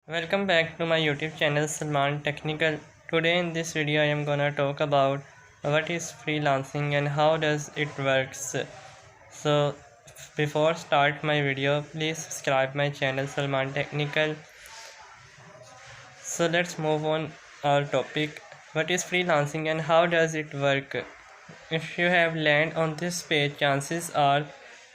Welcome back to my YouTube channel Salman Technical. Today in this video I am gonna talk about what is freelancing and how does it works. So before start my video, please subscribe my channel Salman Technical. So let's move on our topic. What is freelancing and how does it work? If you have land on this page, chances are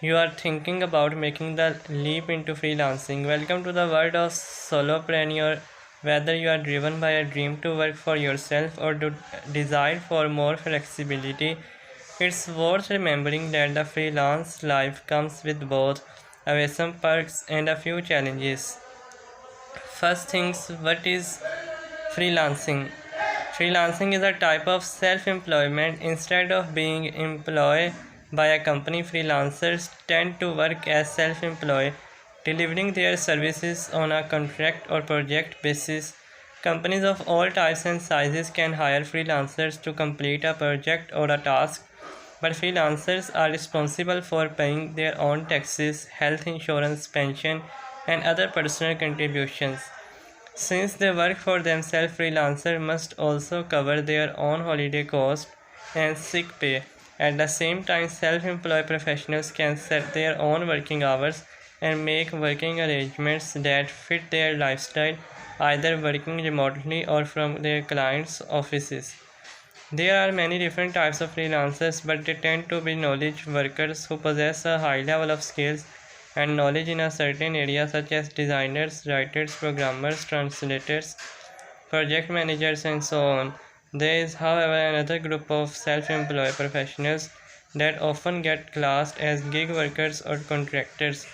you are thinking about making the leap into freelancing. Welcome to the world of solopreneur. Whether you are driven by a dream to work for yourself or to desire for more flexibility, it's worth remembering that the freelance life comes with both awesome perks and a few challenges. First things, what is freelancing? Freelancing is a type of self employment. Instead of being employed by a company, freelancers tend to work as self employed, delivering their services on a contract or project basis. Companies of all types and sizes can hire freelancers to complete a project or a task, but freelancers are responsible for paying their own taxes, health insurance, pension, and other personal contributions. Since they work for themselves, freelancers must also cover their own holiday costs and sick pay. At the same time, self-employed professionals can set their own working hours and make working arrangements that fit their lifestyle, either working remotely or from their clients' offices. There are many different types of freelancers, but they tend to be knowledge workers who possess a high level of skills and knowledge in a certain area, such as designers, writers, programmers, translators, project managers, and so on. There is, however, another group of self employed professionals that often get classed as gig workers or contractors.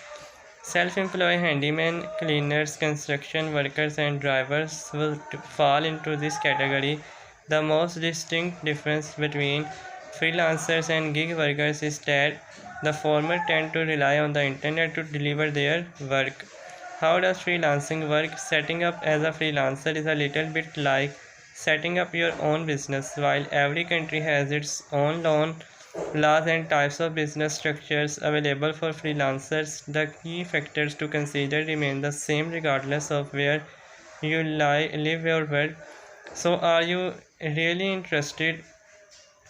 Self employed handymen, cleaners, construction workers, and drivers will fall into this category. The most distinct difference between freelancers and gig workers is that the former tend to rely on the internet to deliver their work. How does freelancing work? Setting up as a freelancer is a little bit like setting up your own business. While every country has its own laws and types of business structures available for freelancers, the key factors to consider remain the same regardless of where you live or work. So, are you really interested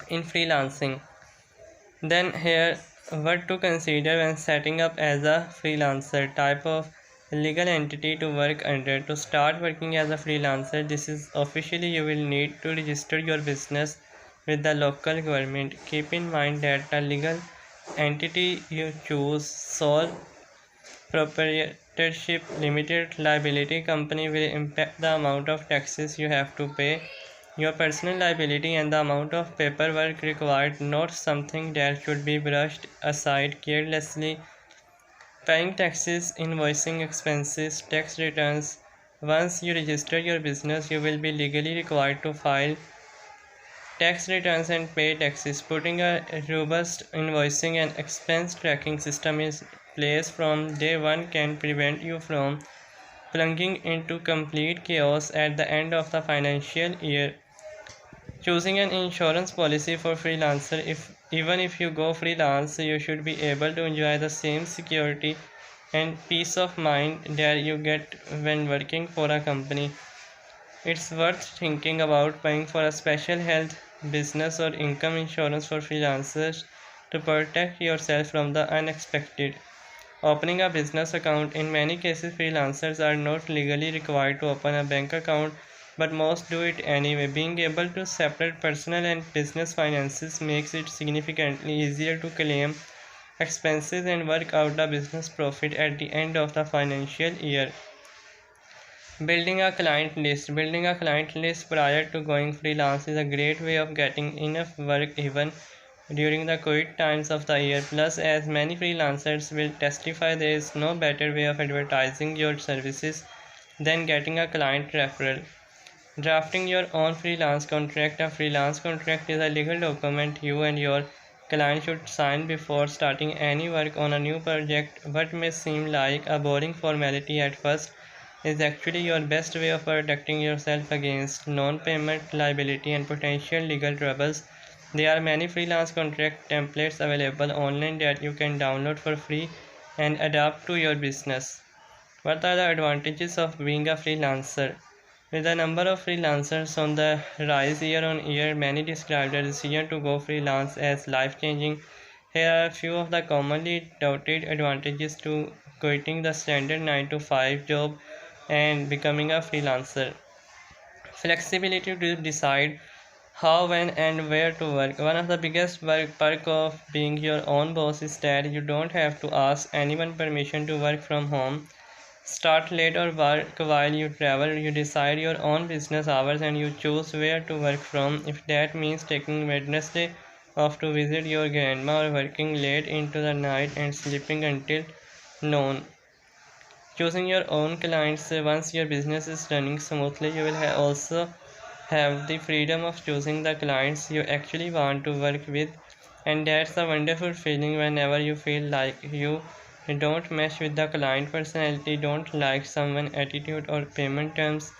in freelancing? Then here, what to consider when setting up as a freelancer. Type of legal entity to work under. To start working as a freelancer, this is officially you will need to register your business with the local government. Keep in mind that the legal entity you choose, sole proprietorship, limited liability company, will impact the amount of taxes you have to pay. Your personal liability and the amount of paperwork required, not something that should be brushed aside carelessly. Paying taxes, invoicing expenses, tax returns. Once you register your business, you will be legally required to file tax returns and pay taxes. Putting a robust invoicing and expense tracking system in place from day one can prevent you from plunging into complete chaos at the end of the financial year. Choosing an insurance policy for freelancer. If even if you go freelance, you should be able to enjoy the same security and peace of mind that you get when working for a company. It's worth thinking about paying for a special health, business, or income insurance for freelancers to protect yourself from the unexpected. Opening a business account. In many cases, freelancers are not legally required to open a bank account, but most do it anyway. Being able to separate personal and business finances makes it significantly easier to claim expenses and work out the business profit at the end of the financial year. Building a client list. Building a client list prior to going freelance is a great way of getting enough work even during the quiet times of the year. Plus, as many freelancers will testify, there is no better way of advertising your services than getting a client referral. Drafting your own freelance contract. A freelance contract is a legal document you and your client should sign before starting any work on a new project. What may seem like a boring formality at first is actually your best way of protecting yourself against non-payment liability and potential legal troubles. There are many freelance contract templates available online that you can download for free and adapt to your business. What are the advantages of being a freelancer? With the number of freelancers on the rise year on year, many describe the decision to go freelance as life changing. Here are a few of the commonly touted advantages to quitting the standard 9 to 5 job and becoming a freelancer. Flexibility to decide how, when, and where to work. One of the biggest perk of being your own boss is that you don't have to ask anyone permission to work from home, start late, or work while you travel. You decide your own business hours and you choose where to work from. If that means taking Wednesday off to visit your grandma or working late into the night and sleeping until noon. Choosing your own clients. Once your business is running smoothly, you will also have the freedom of choosing the clients you actually want to work with, and that's a wonderful feeling. Whenever you feel like you don't mesh with the client personality, don't like someone attitude or payment terms,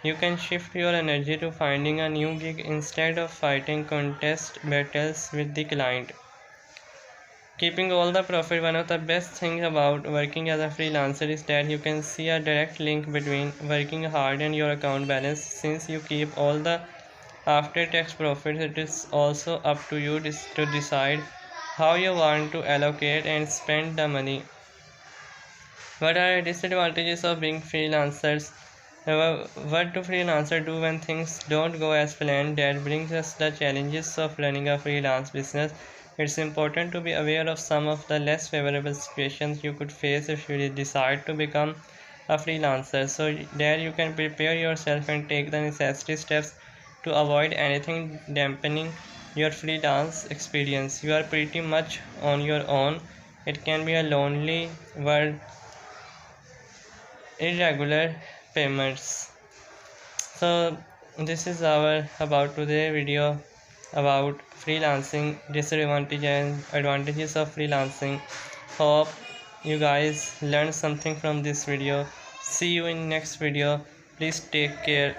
you can shift your energy to finding a new gig instead of fighting contest battles with the client. Keeping all the profit. One of the best things about working as a freelancer is that you can see a direct link between working hard and your account balance. Since you keep all the after tax profits, it is also up to you to decide how you want to allocate and spend the money. What are the disadvantages of being freelancers? What do freelancers do when things don't go as planned? That brings us the challenges of running a freelance business. It's important to be aware of some of the less favorable situations you could face if you decide to become a freelancer, so that you can prepare yourself and take the necessary steps to avoid anything dampening your freelance experience. You are pretty much on your own. It can be a lonely world. Irregular payments. So this is our about today video about freelancing, disadvantages and advantages of freelancing. Hope you guys learned something from this video. See you in next video. Please take care.